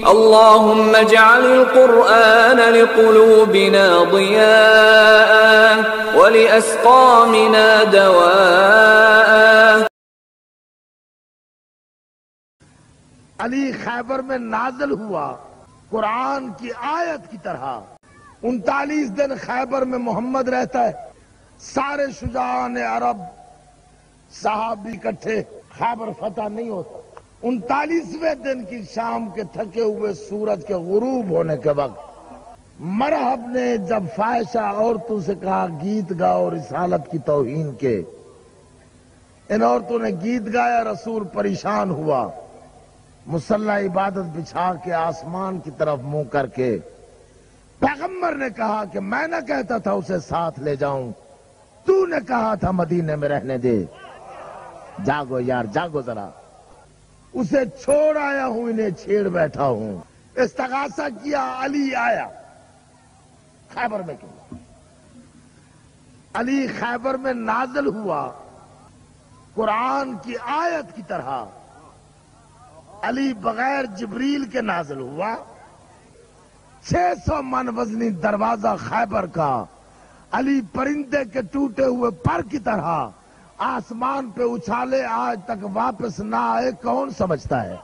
اللهم اجعل القرآن لقلوبنا ضياء ولأسقامنا دواء. علی خیبر میں نازل ہوا قرآن کی آیت کی طرح. 39 دن خیبر میں محمد رہتا ہے. سارے شجاعان عرب صحابی اکٹھے، خیبر فتح نہیں ہوتا. 39ویں دن کی شام کے تھکے ہوئے سورج کے غروب ہونے کے وقت مرحب نے جب فاحشہ عورتوں سے کہا گیت گاؤ رسالت کی توہین کے، ان عورتوں نے گیت گایا. رسول پریشان ہوا، مصلی عبادت بچھا کے آسمان کی طرف منہ کر کے پیغمبر نے کہا کہ میں نہ کہتا تھا اسے ساتھ لے جاؤں، تو نے کہا تھا مدینے میں رہنے دے. جاگو یار جاگو ذرا، اسے چھوڑ آیا ہوں انہیں چھیڑ بیٹھا ہوں. استغاثہ کیا، علی آیا. خیبر میں کیوں؟ علی خیبر میں نازل ہوا قرآن کی آیت کی طرح. علی بغیر جبریل کے نازل ہوا. 600 من وزنی دروازہ خیبر کا علی پرندے کے ٹوٹے ہوئے پر کی طرح آسمان پہ اچھالے، آج تک واپس نہ آئے. کون سمجھتا ہے؟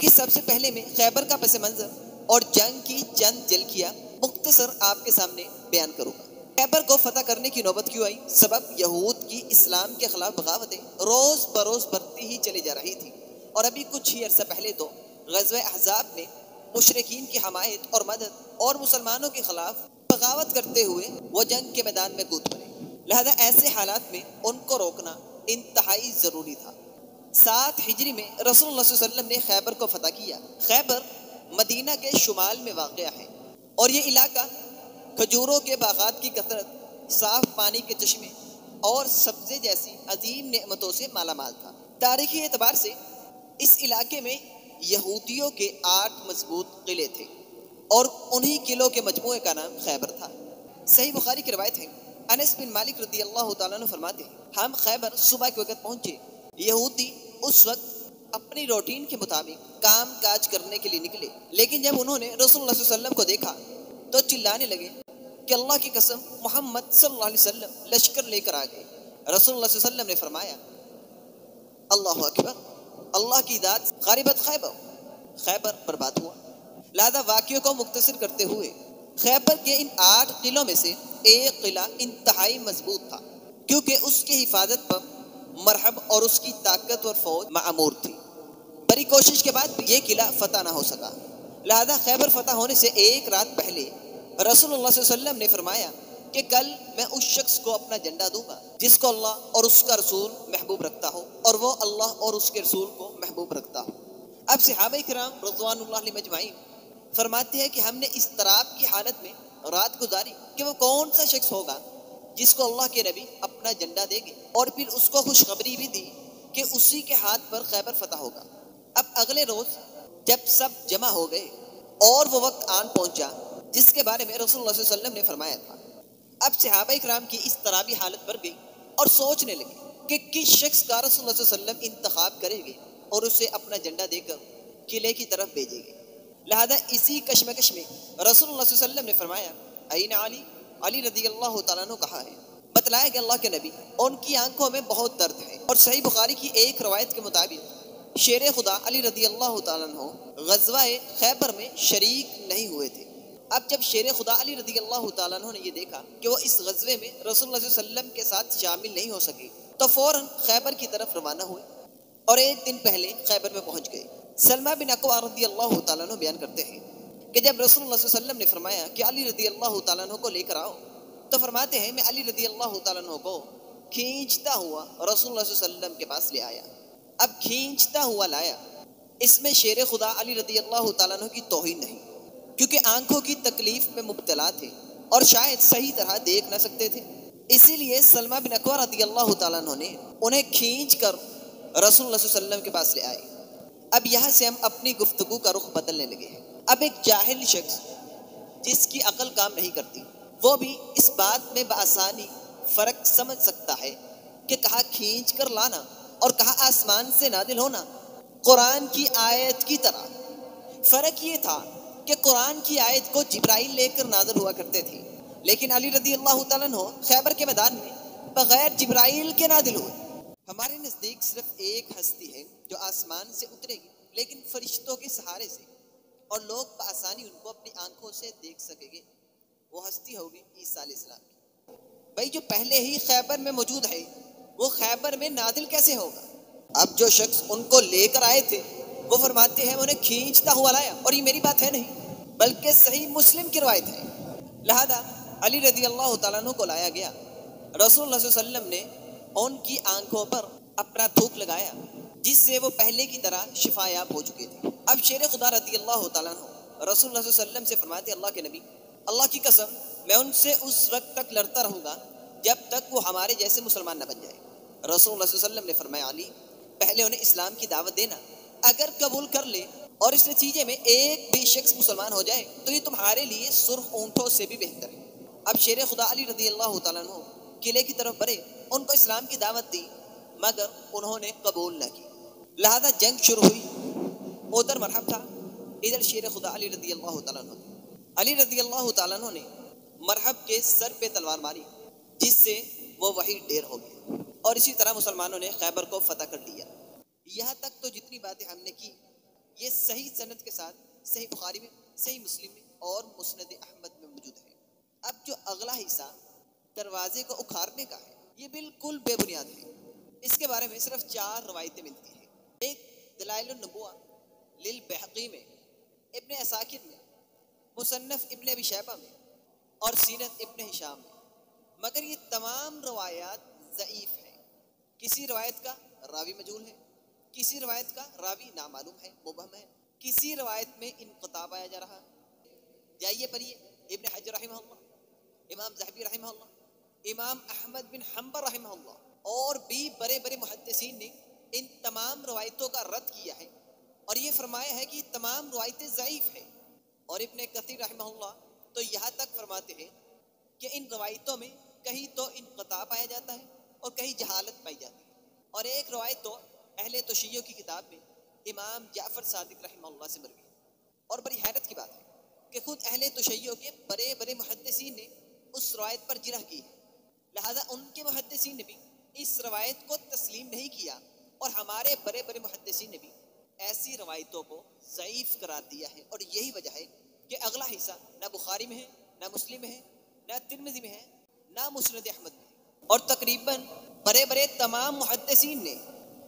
سب سے پہلے میں خیبر کا پس منظر اور جنگ کی چند جھلکیاں مختصر آپ کے سامنے بیان کروں گا. خیبر کو فتح کرنے کی نوبت کیوں آئی؟ سبب یہود کی اسلام کے خلاف بغاوتیں روز بروز بڑھتی ہی چلی جا رہی تھی، اور ابھی کچھ ہی عرصہ پہلے تو غزوہ احزاب میں مشرکین کی حمایت اور مدد اور مسلمانوں کے خلاف بغاوت کرتے ہوئے وہ جنگ کے میدان میں کود پڑے. لہذا ایسے حالات میں ان کو روکنا انتہائی ضروری تھا. 7 ہجری میں رسول اللہ صلی اللہ علیہ وسلم نے خیبر کو فتح کیا. خیبر مدینہ کے شمال میں واقع ہے، اور یہ علاقہ کھجوروں کے باغات کی کثرت، صاف پانی کے چشمے اور سبزے جیسی عظیم نعمتوں سے مالا مال تھا. تاریخی اعتبار سے اس علاقے میں یہودیوں کے 8 مضبوط قلعے تھے، اور انہی قلعوں کے مجموعے کا نام خیبر تھا. صحیح بخاری کی روایت ہے، انس بن مالک رضی اللہ تعالیٰ عنہ فرماتے ہیں ہم خیبر صبح کے وقت پہنچے. یہودی اس وقت اپنی روٹین کے مطابق کام کاج کرنے کے لیے نکلے، لیکن جب انہوں نے رسول اللہ صلی اللہ علیہ وسلم کو دیکھا تو چلانے لگے کہ اللہ کی قسم محمد صلی اللہ علیہ وسلم لشکر لے کر آ گئے. رسول اللہ صلی اللہ علیہ وسلم نے فرمایا اللہ اکبر، اللہ کی ذات غاربت خیبر، خیبر برباد ہوا. لہذا واقعوں کو مختصر کرتے ہوئے خیبر کے ان 8 قلعوں میں سے ایک قلعہ انتہائی مضبوط تھا، کیونکہ اس کی حفاظت پر مرحب اور اس کی طاقتور فوج معمور تھی. بڑی کوشش کے بعد بھی یہ قلعہ فتح نہ ہو سکا. لہذا خیبر فتح ہونے سے ایک رات پہلے رسول اللہ صلی اللہ علیہ وسلم نے فرمایا کہ کل میں اس شخص کو اپنا جھنڈا دوں گا جس کو اللہ اور اس کا رسول محبوب رکھتا ہو، اور وہ اللہ اور اس کے رسول کو محبوب رکھتا ہو. اب صحابہ کرام رضوان اللہ علیہم اجمعین فرماتے ہیں کہ ہم نے اس اضطراب کی حالت میں رات گزاری کہ وہ کون سا شخص ہوگا جس کو اللہ کے نبی اپنا جھنڈا دیں گے، اور پھر اس کو خوشخبری بھی دی کہ اسی کے ہاتھ پر خیبر فتح ہوگا. اب اگلے روز جب سب جمع ہو گئے اور وہ وقت آن پہنچا جس کے بارے میں رسول اللہ صلی اللہ علیہ وسلم نے فرمایا تھا، اب صحابہ کرام کی اس اضطرابی حالت بڑھ گئی اور سوچنے لگے کہ کس شخص کا رسول اللہ صلی اللہ علیہ وسلم انتخاب کریں گے اور اسے اپنا جھنڈا دے کر قلعے کی طرف بھیجیں گے. لہذا اسی کشمکش میں رسول اللہ صلی اللہ علیہ وسلم نے فرمایا این علی، علی رضی اللہ تعالیٰ عنہ کہا ہے. بتلایا کہ اللہ کے نبی ان کی آنکھوں میں بہت درد ہے، اور صحیح بخاری کی ایک روایت کے مطابق شیر خدا علی رضی اللہ تعالیٰ عنہ غزوہ خیبر میں شریک نہیں ہوئے تھے. اب جب شیر خدا علی رضی اللہ تعالیٰ عنہ نے یہ دیکھا کہ وہ اس غزوے میں رسول اللہ صلی اللہ علیہ وسلم کے ساتھ شامل نہیں ہو سکے تو فوراً خیبر کی طرف روانہ ہوئے اور ایک دن پہلے خیبر میں پہنچ گئے. سلمہ بن اکوع رضی اللہ تعالیٰ عنہ بیان کرتے ہیں کہ جب رسول اللہ صلی اللہ علیہ وسلم نے فرمایا کہ علی رضی اللہ تعالیٰ عنہ کو لے کر آؤ، تو فرماتے ہیں میں علی رضی اللہ تعالیٰ عنہ کو کھینچتا ہوا رسول اللہ صلی اللہ علیہ وسلم کے پاس لے آیا. اب کھینچتا ہوا لایا، اس میں شیر خدا علی رضی اللہ تعالیٰ عنہ کی توہین نہیں، کیونکہ آنکھوں کی تکلیف میں مبتلا تھے اور شاید صحیح طرح دیکھ نہ سکتے تھے. اسی لیے سلمہ بن اکوع رضی اللہ تعالیٰ عنہ نے انہیں کھینچ کر رسول اللہ صلی اللہ علیہ وسلم کے پاس لے آئے. اب یہاں سے ہم اپنی گفتگو کا رخ بدلنے لگے ہیں. اب ایک جاہل شخص جس کی عقل کام نہیں کرتی وہ بھی اس بات میں بآسانی فرق سمجھ سکتا ہے کہ کہا کھینچ کر لانا اور کہا آسمان سے نازل ہونا قرآن کی آیت کی طرح فرق یہ تھا کہ قرآن کی آیت کو جبرائیل لے کر نازل ہوا کرتے تھے، لیکن علی رضی اللہ تعالیٰ عنہ خیبر کے میدان میں بغیر جبرائیل کے نازل ہوئے۔ ہمارے نزدیک صرف ایک ہستی ہے جو آسمان سے اترے گی، لیکن فرشتوں کے سہارے سے، اور لوگ بآسانی ان کو اپنی آنکھوں سے دیکھ سکیں گے۔ وہ ہستی ہوگی عیسیٰ علیہ السلام کی۔ بھائی جو پہلے ہی خیبر میں موجود ہے وہ خیبر میں نازل کیسے ہوگا؟ اب جو شخص ان کو لے کر آئے تھے وہ فرماتے ہیں انہیں کھینچتا ہوا لایا، اور یہ میری بات ہے نہیں بلکہ صحیح مسلم کی روایت ہے۔ لہذا علی رضی اللہ تعالیٰ عنہ کو لایا گیا، رسول اللہ صلی اللہ علیہ وسلم نے ان کی آنکھوں پر اپنا تھوک لگایا جس سے وہ پہلے کی طرح شفا یاب ہو چکے تھے۔ اب شیر خدا رضی اللہ تعالیٰ عنہ رسول اللہ صلی اللہ علیہ وسلم سے فرماتے اللہ کے نبی، اللہ کی قسم میں ان سے اس وقت تک لڑتا رہوں گا جب تک وہ ہمارے جیسے مسلمان نہ بن جائے۔ رسول اللہ صلی اللہ علیہ وسلم نے فرمایا علی پہلے انہیں اسلام کی دعوت دینا، اگر قبول کر لے اور اس نتیجے میں ایک بھی شخص مسلمان ہو جائے تو یہ تمہارے لیے سرخ اونٹوں سے بھی بہتر ہے۔ اب شیر خدا علی رضی اللہ تعالیٰ عنہ قلعے کی طرف بڑھے، ان کو اسلام کی دعوت دی مگر انہوں نے قبول نہ کی، لہذا جنگ شروع ہوئی۔ ادھر مرحب تھا، ادھر شیر خدا علی رضی اللہ تعالیٰ عنہ۔ علی رضی اللہ تعالیٰ عنہ نے مرحب کے سر پہ تلوار ماری جس سے وہ وہی ڈیر ہو گیا، اور اسی طرح مسلمانوں نے خیبر کو فتح کر لیا۔ یہاں تک تو جتنی باتیں ہم نے کی یہ صحیح سند کے ساتھ صحیح بخاری میں، صحیح مسلم میں اور مسند احمد میں موجود ہے۔ اب جو اگلا حصہ دروازے کو اکھاڑنے کا ہے یہ بالکل بے بنیاد ہے۔ اس کے بارے میں صرف 4 روایتیں ملتی ہیں، ایک دلائل النبوہ للبیہقی میں، ابن عساکر میں، مصنف ابن ابی شیبہ میں اور سیرت ابن ہشام میں، مگر یہ تمام روایات ضعیف ہیں۔ کسی روایت کا راوی مجہول ہے، کسی روایت کا راوی نامعلوم ہے، مبہم ہے، کسی روایت میں انقطاع پایا جا رہا ہے۔ جائیے پڑھیے ابن حجر رحمہ اللہ، امام ذہبی رحمہ اللہ، امام احمد بن حنبل رحمہ اللہ اور بھی بڑے بڑے محدثین نے ان تمام روایتوں کا رد کیا ہے اور یہ فرمایا ہے کہ یہ تمام روایتیں ضعیف ہیں۔ اور ابن کثیر رحمہ اللہ تو یہاں تک فرماتے ہیں کہ ان روایتوں میں کہیں تو انقطاع پایا جاتا ہے اور کہیں جہالت پائی جاتی ہے، اور ایک روایت تو اہل تشیع کی کتاب میں امام جعفر صادق رحمہ اللہ سے مروی ہے۔ اور بڑی حیرت کی بات ہے کہ خود اہل تشیع کے بڑے بڑے محدثین نے اس روایت پر جرح کی ہے، لہذا ان کے محدثین نے بھی اس روایت کو تسلیم نہیں کیا، اور ہمارے بڑے بڑے محدثین نے بھی ایسی روایتوں کو ضعیف قرار دیا ہے۔ اور یہی وجہ ہے کہ اگلا حصہ نہ بخاری میں ہے، نہ مسلم میں ہے، نہ ترمذی میں ہے، نہ مسند احمد میں ہے، اور تقریباً بڑے بڑے تمام محدثین نے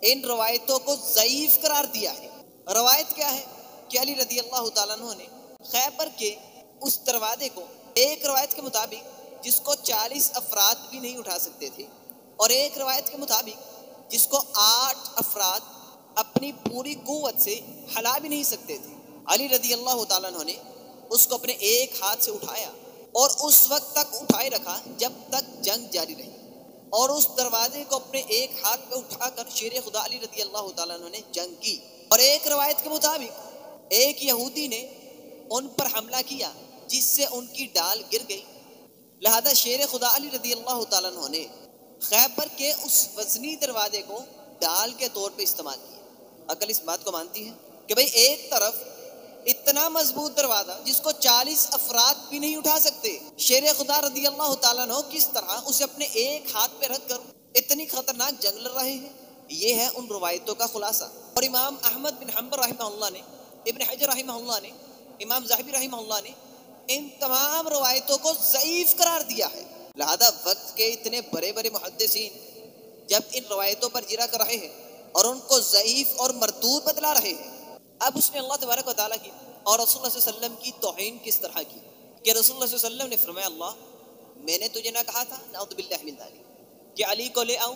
ان روایتوں کو ضعیف قرار دیا ہے۔ روایت کیا ہے کہ علی رضی اللہ تعالیٰ عنہ نے خیبر کے اس دروازے کو ایک روایت کے مطابق جس کو 40 افراد بھی نہیں اٹھا سکتے تھے، اور ایک روایت کے مطابق جس کو 8 افراد اپنی پوری قوت سے ہلا بھی نہیں سکتے تھے، علی رضی اللہ تعالیٰ عنہ نے اس کو اپنے ایک ہاتھ سے اٹھایا اور اس وقت تک اٹھائے رکھا جب تک جنگ جاری رہی، اور اس دروازے کو اپنے ایک ہاتھ پہ اٹھا کر شیر خدا علی رضی اللہ تعالیٰ عنہ نے جنگ کی۔ اور ایک روایت کے مطابق ایک یہودی نے ان پر حملہ کیا جس سے ان کی ڈال گر گئی، لہذا شیر خدا علی رضی اللہ تعالیٰ عنہ نے خیبر کے اس وزنی دروازے کو ڈال کے طور پہ استعمال کیا۔ عقل اس بات کو مانتی ہے کہ بھئی ایک طرف اتنا مضبوط دروازہ جس کو 40 افراد بھی نہیں اٹھا سکتے، شیر خدا رضی اللہ تعالیٰ عنہ کس طرح اسے اپنے ایک ہاتھ پہ رکھ کر اتنی خطرناک جنگ لڑ رہے ہیں۔ یہ ہے ان روایتوں کا خلاصہ۔ اور امام احمد بن حنبل رحمہ اللہ نے، ابن حجر رحمہ اللہ نے، امام ذہبی رحمہ اللہ نے ان تمام روایتوں کو ضعیف قرار دیا ہے، لہذا وقت کے اتنے بڑے بڑے محدثین جب ان روایتوں پر جرح کر رہے ہیں اور ان کو ضعیف اور مردود بتلا رہے ہیں، اب اس نے اللہ تبارک و تعالیٰ کی اور رسول اللہ صلی اللہ علیہ وسلم کی توہین کس طرح کی کہ رسول اللہ صلی اللہ علیہ وسلم نے فرمایا اللہ میں نے تجھے نہ کہا تھا نعوذ باللہ من ذالک کہ علی کو لے آؤں،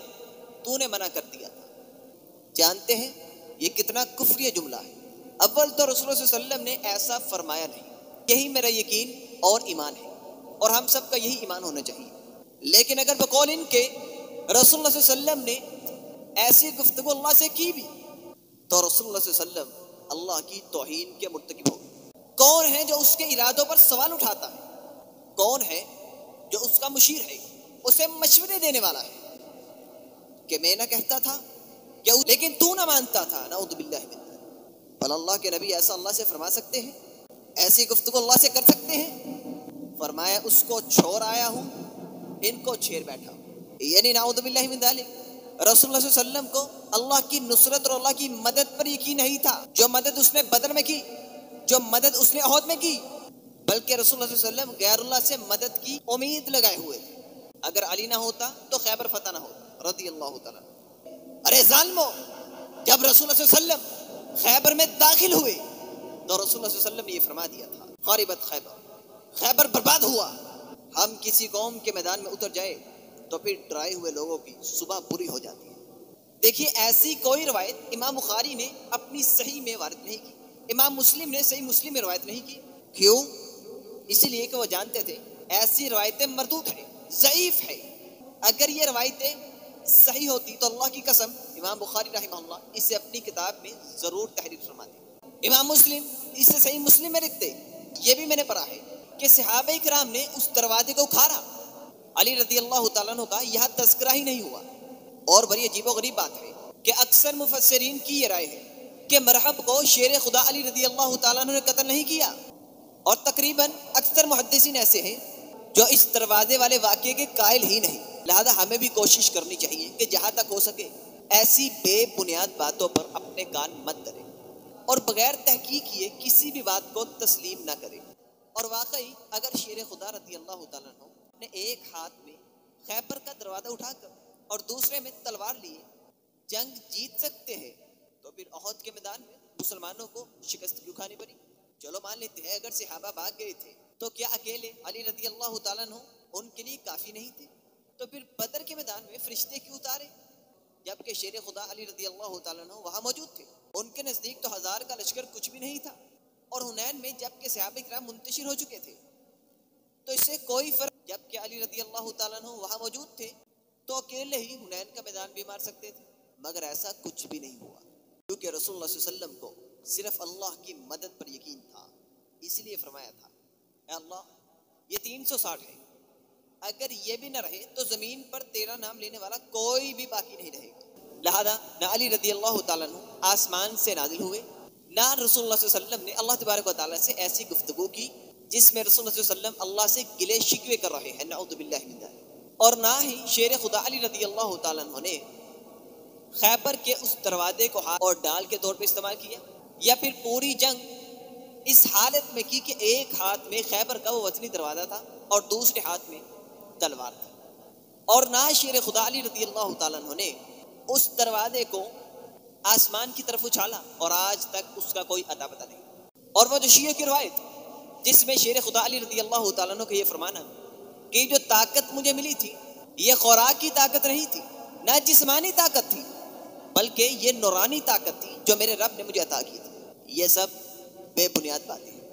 تو نے منع کر دیا تھا۔ جانتے ہیں یہ کتنا کفری جملہ ہے۔ اول تو رسول اللہ صلی اللہ علیہ وسلم نے ایسا فرمایا نہیں، یہی میرا یقین اور ایمان ہے، اور ہم سب کا یہی ایمان ہونا چاہیے۔ لیکن اگر بقول ان کے رسول اللہ صلی اللہ علیہ وسلم نے ایسی گفتگو اللہ سے کی بھی تو رسول اللہ صلی اللہ علیہ وسلم اللہ کی توہین کے مرتکب ہو۔ کون ہے جو اس کے ارادوں پر سوال اٹھاتا ہے؟ کون ہے جو اس کا مشیر ہے، اسے مشورے دینے والا ہے کہ میں نہ کہتا تھا لیکن تو نہ مانتا تھا، نعوذ باللہ من ذالک۔ بھلا اللہ کے نبی ایسا اللہ سے فرما سکتے ہیں؟ ایسی گفتگو اللہ سے کر سکتے ہیں؟ فرمایا اس کو چھوڑ آیا ہوں، ان کو چھیڑ بیٹھا ہوں۔ یعنی نعوذ باللہ من ذالک، رسول اللہ صلی اللہ علیہ وسلم کو اللہ کی نصرت اور اللہ کی مدد پر یقین نہیں تھا، جو مدد اس نے بدر میں کی، جو مدد اس نے احد میں کی، بلکہ رسول اللہ صلی اللہ علیہ وسلم غیر اللہ سے مدد کی امید لگائے ہوئے تھے۔ اگر علی نہ ہوتا تو خیبر فتح نہ ہوتا رضی اللہ تعالیٰ۔ ارے ظالمو، جب رسول اللہ صلی اللہ علیہ وسلم خیبر میں داخل ہوئے تو رسول اللہ صلی اللہ علیہ وسلم نے یہ فرما دیا تھا، خاربت خیبر، خیبر برباد ہوا۔ ہم کسی قوم کے میدان میں اتر جائے تو پھر ڈرائے ہوئے لوگوں کی صبح بری ہو جاتی ہے۔ دیکھیے ایسی کوئی روایت امام بخاری نے اپنی صحیح میں وارد نہیں کی، امام مسلم نے صحیح مسلم میں روایت نہیں کی۔ کیوں؟ اسی لیے کہ وہ جانتے تھے ایسی روایتیں مردود ہیں، ضعیف ہے۔ اگر یہ روایتیں صحیح ہوتی تو اللہ کی قسم امام بخاری رحمہ اللہ اسے اپنی کتاب میں ضرور تحریر فرماتے۔ امام مسلم اسے صحیح مسلم میں لکھتے۔ یہ بھی میں نے پڑھا ہے کہ صحابہ کرام نے اس دروازے کو کھارا، علی رضی اللہ تعالیٰ عنہ کا یہاں تذکرہ ہی نہیں ہوا۔ اور بڑی عجیب و غریب بات ہے کہ اکثر مفسرین کی یہ رائے ہے کہ مرحب کو شیر خدا علی رضی اللہ تعالیٰ عنہ نے قتل نہیں کیا، اور تقریباً اکثر محدثین ایسے ہیں جو اس دروازے والے واقعے کے قائل ہی نہیں۔ لہذا ہمیں بھی کوشش کرنی چاہیے کہ جہاں تک ہو سکے ایسی بے بنیاد باتوں پر اپنے کان مت کریں، اور بغیر تحقیق کیے کسی بھی بات کو تسلیم نہ کریں۔ اور واقعی اگر شیر خدا رضی اللہ تعالیٰ عنہ نے ایک ہاتھ میں خیبر کا دروازہ اٹھا کر اور دوسرے میں تلوار لیے جنگ جیت سکتے ہیں تو پھر احد کے میدان میں مسلمانوں کو شکست کیوں کھانی پڑی؟ چلو مان لیتے ہیں اگر صحابہ بھاگ گئے تھے تو کیا اکیلے علی رضی اللہ تعالیٰ عنہ ان کے لیے کافی نہیں تھے؟ تو پھر بدر کے میدان میں فرشتے کیوں اتارے جبکہ شیر خدا علی رضی اللہ تعالیٰ عنہ وہاں موجود تھے؟ ان کے نزدیک تو 1000 کا لشکر کچھ بھی نہیں تھا، اور حنین میں جبکہ صحابہ کرام منتشر ہو چکے تھے تو اس سے کوئی فرق، جبکہ علی رضی اللہ تعالیٰ عنہ وہاں موجود تھے تو اکیلے ہی حنین کا میدان بھی مار سکتے تھے، مگر ایسا کچھ بھی نہیں ہوا، کیونکہ رسول اللہ صلی اللہ علیہ وسلم کو صرف اللہ کی مدد پر یقین تھا۔ اس لیے فرمایا تھا اے اللہ یہ 360 ہے، اگر یہ بھی نہ رہے تو زمین پر تیرا نام لینے والا کوئی بھی باقی نہیں رہے گا۔ لہذا نہ علی رضی اللہ تعالیٰ عنہ آسمان سے نازل ہوئے، نہ رسول اللہ صلی اللہ علیہ وسلم نے اللہ تبارک و تعالیٰ سے ایسی گفتگو کی جس میں رسول اللہ صلی اللہ علیہ وسلم اللہ سے گلے شکوے کر رہے ہیں، نعوذ باللہ من ذلک۔ اور نہ ہی شیر خدا علی رضی اللہ تعالیٰ عنہ نے خیبر کے اس دروازے کو ہاتھ اور ڈال کے طور پہ استعمال کیا، یا پھر پوری جنگ اس حالت میں کی کہ ایک ہاتھ میں خیبر کا وہ وطنی دروازہ تھا اور دوسرے ہاتھ میں تلوار تھی۔ اور نہ شیر خدا علی رضی اللہ تعالیٰ عنہ نے اس دروازے کو آسمان کی طرف اچھالا، اور آج تک اس کا کوئی اتا پتہ نہیں۔ اور وہ جو شیعہ کی روایت جس میں شیر خدا علی رضی اللہ تعالیٰ عنہ کا یہ فرمانا کہ جو طاقت مجھے ملی تھی یہ خوراک کی طاقت نہیں تھی، نہ جسمانی طاقت تھی، بلکہ یہ نورانی طاقت تھی جو میرے رب نے مجھے عطا کی تھی، یہ سب بے بنیاد باتیں ہیں۔